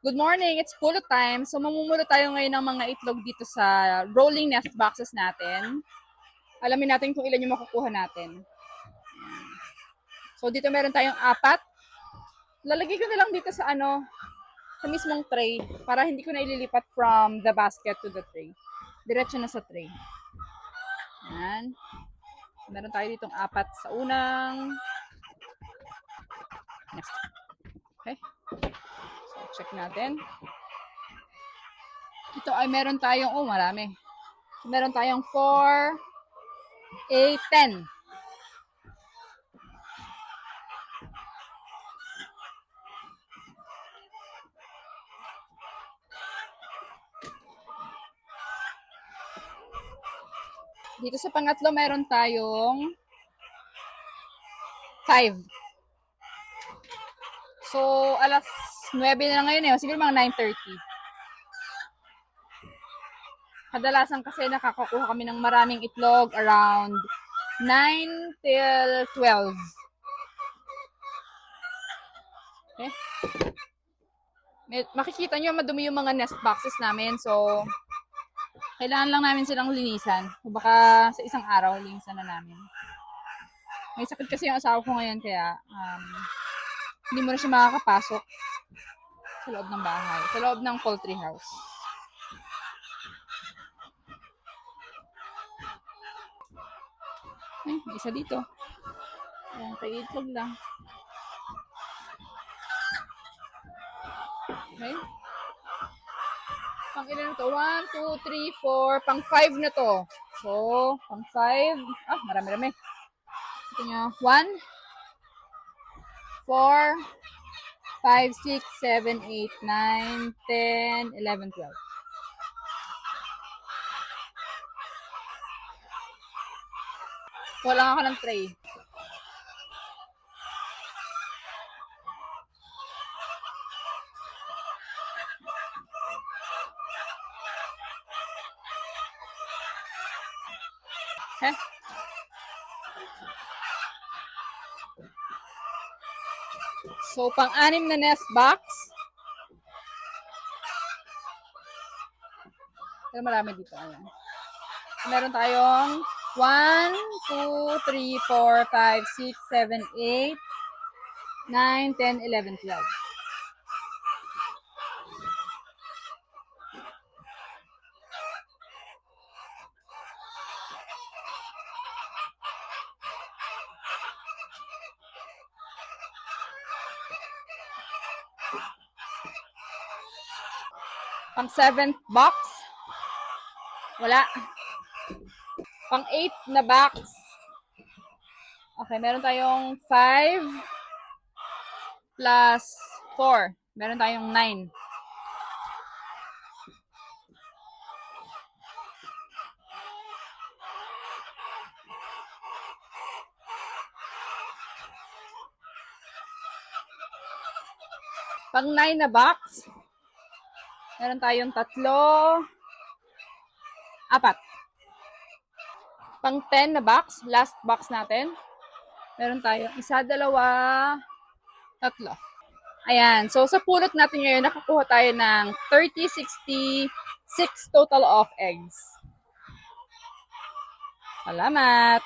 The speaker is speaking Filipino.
Good morning, it's pulot time. So mamumulo tayo ngayon ng mga itlog dito sa rolling nest boxes natin. Alamin natin kung ilan yung makukuha natin. So dito meron tayong 4. Lalagay ko na lang dito sa mismong tray para hindi ko na ililipat from the basket to the tray. Diretso na sa tray. Yan. Meron tayo ditong 4 sa unang nest. Okay. So check natin. Ito ay meron tayong, marami. Meron tayong 4, 8, 10. Dito sa pangatlo, meron tayong 5. So, alas 9 na ngayon eh. Siguro mga 9:30. Kadalasan kasi nakakakuha kami ng maraming itlog around 9 till 12. Okay? Makikita nyo madumi yung mga nest boxes namin. So, kailangan lang namin silang linisan. O baka sa isang araw, linisan na namin. May sakit kasi yung asawa ko ngayon kaya hindi mo na siya makakapasok sa loob ng bahay. Sa loob ng poultry house. Ay, may isa dito. Ayan, kay itlog lang. Okay. Pang ilan na to? 1, 2, 3, 4. Pang 5 na to. So, pang 5. Marami-rami. Ito nyo. 1, 4, 5, 6, 7, 8, 9, 10, 11, 12. Wala ako ng tray. Okay. So, pang-anim na nest box. Pero marami dito. Ayan. Meron tayong 1, 2, 3, 4, 5, 6, 7, 8, 9, 10, 11, 12. Pang 7th box. Wala. Pang 8 na box. Okay, meron tayong 5 plus 4. Meron tayong 9. Pang 9 na box. Meron tayong 3, 4. Pang 10 na box, last box natin. Meron tayong 1, 2, 3. Ayan. So, sa pulot natin ngayon, nakakuha tayo ng 30, 66 total of eggs. Salamat!